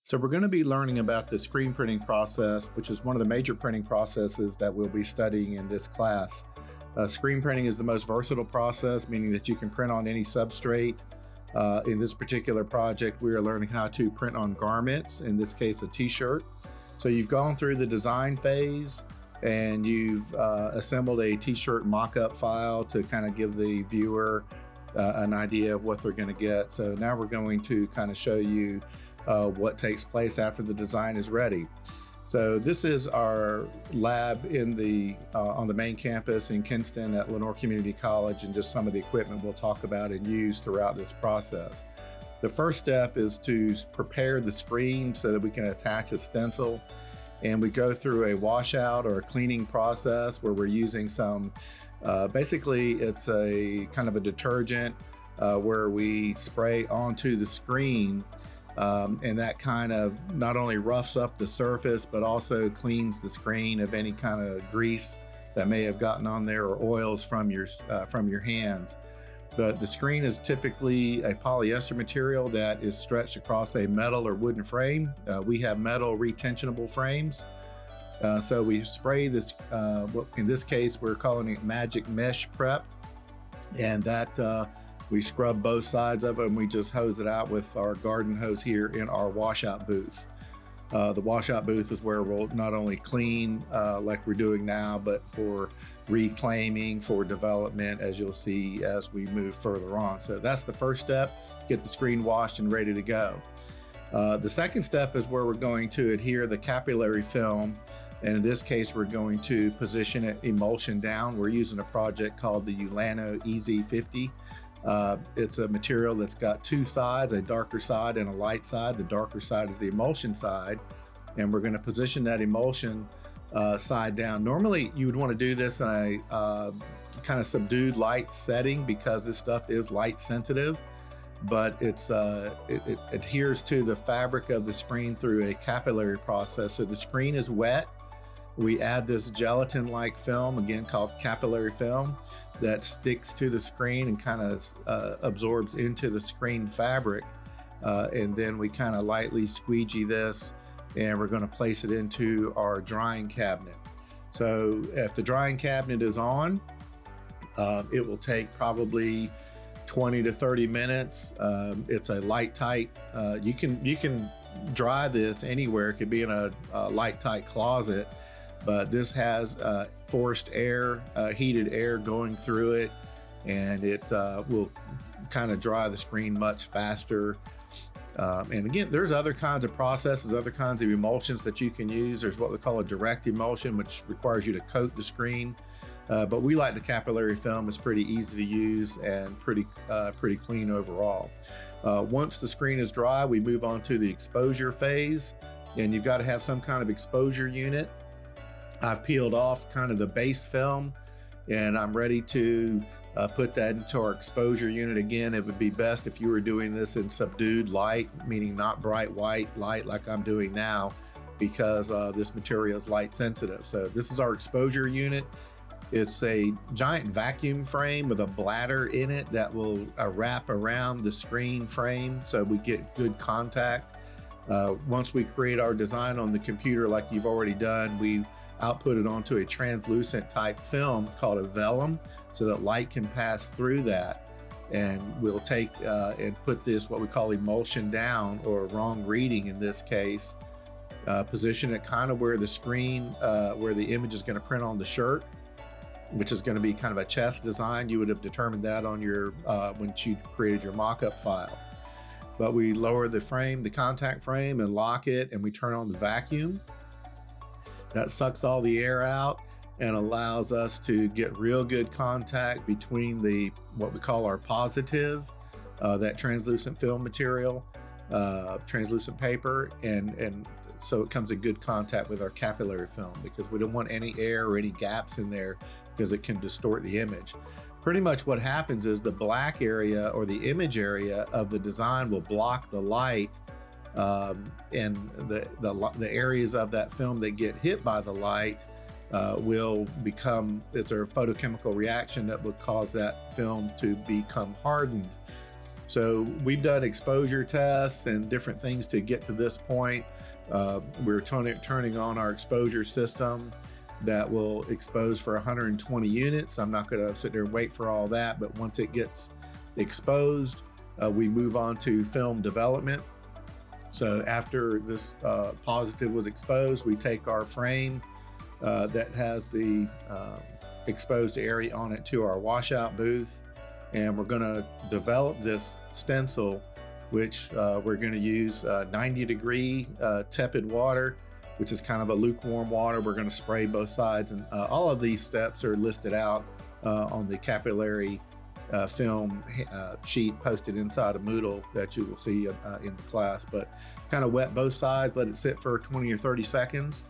So we're going to be learning about the screen printing process, which is one of the major printing processes that we'll be studying in this class. Screen printing is the most versatile process, meaning that you can print on any substrate. In this particular project, we are learning how to print on garments, in this case, a t-shirt. So you've gone through the design phase and you've assembled a t-shirt mock-up file to kind of give the viewer an idea of what they're going to get. So now we're going to kind of show you what takes place after the design is ready. So this is our lab in on the main campus in Kinston at Lenoir Community College, and just some of the equipment we'll talk about and use throughout this process. The first step is to prepare the screen so that we can attach a stencil, and we go through a washout or a cleaning process where we're using some, basically it's a kind of a detergent where we spray onto the screen. And that kind of not only roughs up the surface, but also cleans the screen of any kind of grease that may have gotten on there or oils from your hands. But the screen is typically a polyester material that is stretched across a metal or wooden frame. We have metal retensionable frames. So we spray this, in this case, we're calling it Magic Mesh Prep. And that we scrub both sides of it, and we just hose it out with our garden hose here in our washout booth. The washout booth is where we'll not only clean like we're doing now, but for reclaiming, for development, as you'll see as we move further on. So that's the first step, get the screen washed and ready to go. The second step is where we're going to adhere the capillary film. And in this case, we're going to position it emulsion down. We're using a project called the Ulano EZ50. It's a material that's got two sides, a darker side and a light side. The darker side is the emulsion side, and we're going to position that emulsion side down. Normally, you would want to do this in a kind of subdued light setting because this stuff is light sensitive, but it adheres to the fabric of the screen through a capillary process. So the screen is wet. We add this gelatin-like film, again called capillary film, that sticks to the screen and kind of absorbs into the screen fabric. And then we kind of lightly squeegee this, and we're going to place it into our drying cabinet. So if the drying cabinet is on, it will take probably 20 to 30 minutes. It's a light tight, you can dry this anywhere. It could be in a light tight closet, but this has forced air, heated air going through it, and it will kind of dry the screen much faster. And again, there's other kinds of processes, other kinds of emulsions that you can use. There's what we call a direct emulsion, which requires you to coat the screen. But we like the capillary film. It's pretty easy to use and pretty clean overall. Once the screen is dry, we move on to the exposure phase, and you've got to have some kind of exposure unit. I've peeled off kind of the base film, and I'm ready to put that into our exposure unit. Again, it would be best if you were doing this in subdued light, meaning not bright white light like I'm doing now, because this material is light sensitive. So this is our exposure unit. It's a giant vacuum frame with a bladder in it that will wrap around the screen frame so we get good contact. Once we create our design on the computer like you've already done, we output it onto a translucent type film called a vellum so that light can pass through that. And we'll take and put this, what we call emulsion down, or wrong reading in this case, position it kind of where the screen, where the image is going to print on the shirt, which is going to be kind of a chest design. You would have determined that on your, when you created your mock-up file. But we lower the frame, the contact frame, and lock it, and we turn on the vacuum. That sucks all the air out and allows us to get real good contact between what we call our positive, that translucent film material, translucent paper, and so it comes in good contact with our capillary film, because we don't want any air or any gaps in there because it can distort the image. Pretty much what happens is the black area or the image area of the design will block the light, and the areas of that film that get hit by the light will become, it's a photochemical reaction that would cause that film to become hardened. So we've done exposure tests and different things to get to this point. We're turning on our exposure system that will expose for 120 units. I'm not going to sit there and wait for all that, but once it gets exposed, we move on to film development. So after this positive was exposed, we take our frame that has the exposed area on it to our washout booth, and we're going to develop this stencil, which we're going to use 90-degree tepid water, which is kind of a lukewarm water. We're going to spray both sides, and all of these steps are listed out on the capillary film sheet posted inside of Moodle that you will see in the class. But kind of wet both sides, let it sit for 20 or 30 seconds,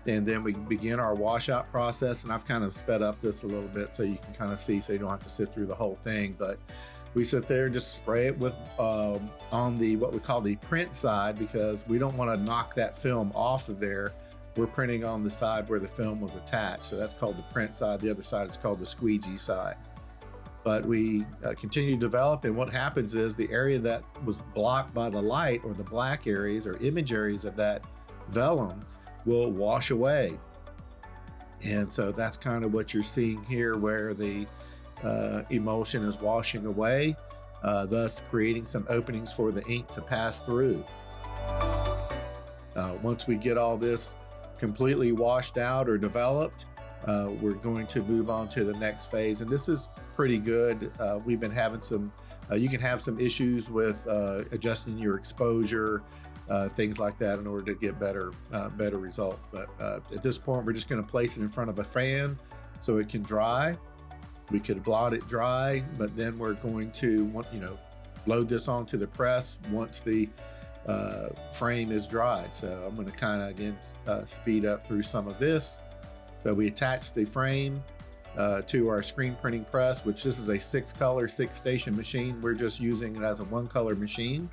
and then we begin our washout process. And I've kind of sped up this a little bit so you can kind of see, so you don't have to sit through the whole thing. But we sit there and just spray it with on the what we call the print side, because we don't want to knock that film off of there. We're printing on the side where the film was attached, so that's called the print side. The other side is called the squeegee side. But we continue to develop, and what happens is the area that was blocked by the light, or the black areas or image areas of that vellum, will wash away. And so that's kind of what you're seeing here, where the emulsion is washing away, thus creating some openings for the ink to pass through. Once we get all this completely washed out or developed, we're going to move on to the next phase, and this is pretty good. We've been having some, you can have some issues with adjusting your exposure, things like that, in order to get better results. But at this point, we're just going to place it in front of a fan so it can dry. We could blot it dry, but then we're going to load this onto the press once the frame is dried. So I'm going to kind of again speed up through some of this. So we attach the frame to our screen printing press, which this is a 6-color, 6-station machine. We're just using it as a 1-color machine.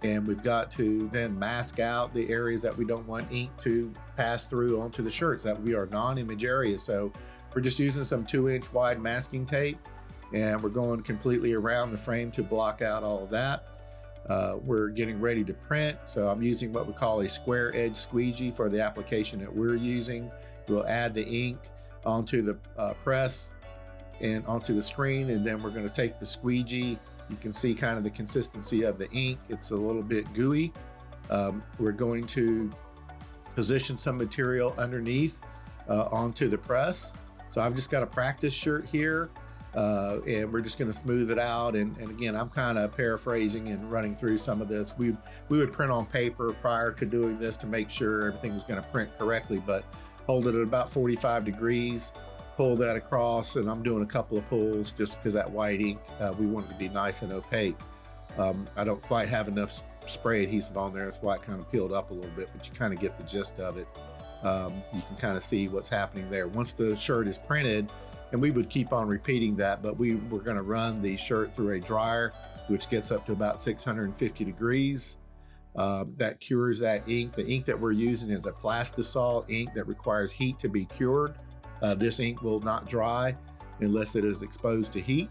And we've got to then mask out the areas that we don't want ink to pass through onto the shirts, that we are non-image areas. So we're just using some 2-inch wide masking tape, and we're going completely around the frame to block out all of that. We're getting ready to print, so I'm using what we call a square edge squeegee for the application that we're using. We'll add the ink onto the press and onto the screen, and then we're going to take the squeegee. You can see kind of the consistency of the ink. It's a little bit gooey. We're going to position some material underneath onto the press. So I've just got a practice shirt here. And we're just going to smooth it out. And again, I'm kind of paraphrasing and running through some of this. We would print on paper prior to doing this to make sure everything was going to print correctly, but hold it at about 45 degrees, pull that across, and I'm doing a couple of pulls just because that white ink, we want it to be nice and opaque. I don't quite have enough spray adhesive on there. That's why it kind of peeled up a little bit, but you kind of get the gist of it. You can kind of see what's happening there. Once the shirt is printed, and we would keep on repeating that, but we were going to run the shirt through a dryer, which gets up to about 650 degrees. That cures that ink. The ink that we're using is a Plastisol ink that requires heat to be cured. This ink will not dry unless it is exposed to heat.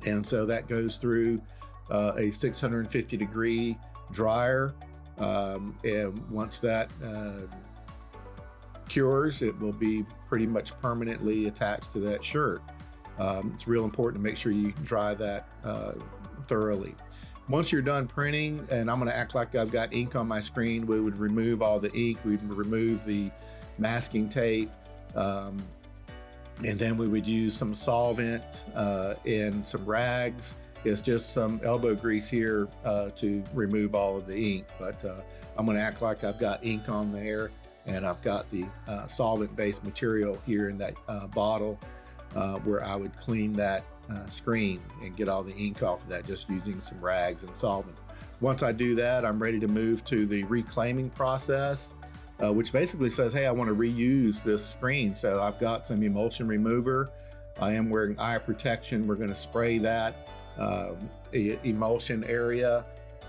And so that goes through a 650 degree dryer. And once that cures, it will be pretty much permanently attached to that shirt. It's real important to make sure you dry that thoroughly. Once you're done printing, and I'm going to act like I've got ink on my screen, we would remove all the ink, we'd remove the masking tape, and then we would use some solvent and some rags. It's just some elbow grease here to remove all of the ink, but I'm going to act like I've got ink on there, and I've got the solvent-based material here in that bottle where I would clean that screen and get all the ink off of that just using some rags and solvent. Once I do that, I'm ready to move to the reclaiming process, which basically says, hey, I want to reuse this screen. So I've got some emulsion remover. I am wearing eye protection. We're going to spray that emulsion area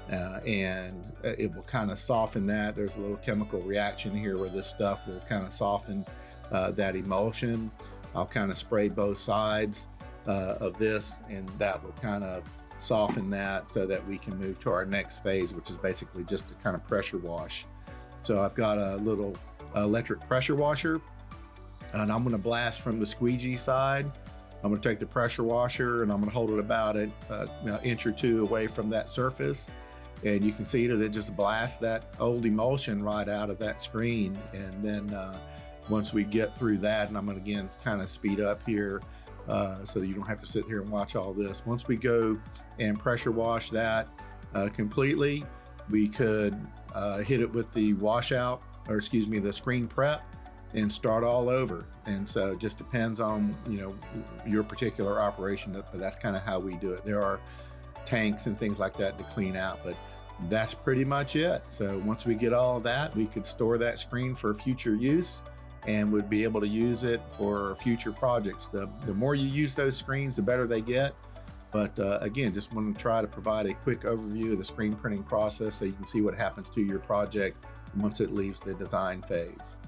and it will kind of soften that. There's a little chemical reaction here where this stuff will kind of soften that emulsion. I'll kind of spray both sides. of this, and that will kind of soften that so that we can move to our next phase, which is basically just to kind of pressure wash. So I've got a little electric pressure washer, and I'm going to blast from the squeegee side. I'm going to take the pressure washer and I'm going to hold it about an inch or two away from that surface. And you can see that it just blasts that old emulsion right out of that screen. And then once we get through that, and I'm going to again kind of speed up here so that you don't have to sit here and watch all this. Once we go and pressure wash that completely, we could hit it with the washout, or excuse me, the screen prep, and start all over. And so it just depends on, you know, your particular operation, but that's kind of how we do it. There are tanks and things like that to clean out, but that's pretty much it. So once we get all of that, we could store that screen for future use and would be able to use it for future projects. The more you use those screens, the better they get. But again, just want to try to provide a quick overview of the screen printing process so you can see what happens to your project once it leaves the design phase.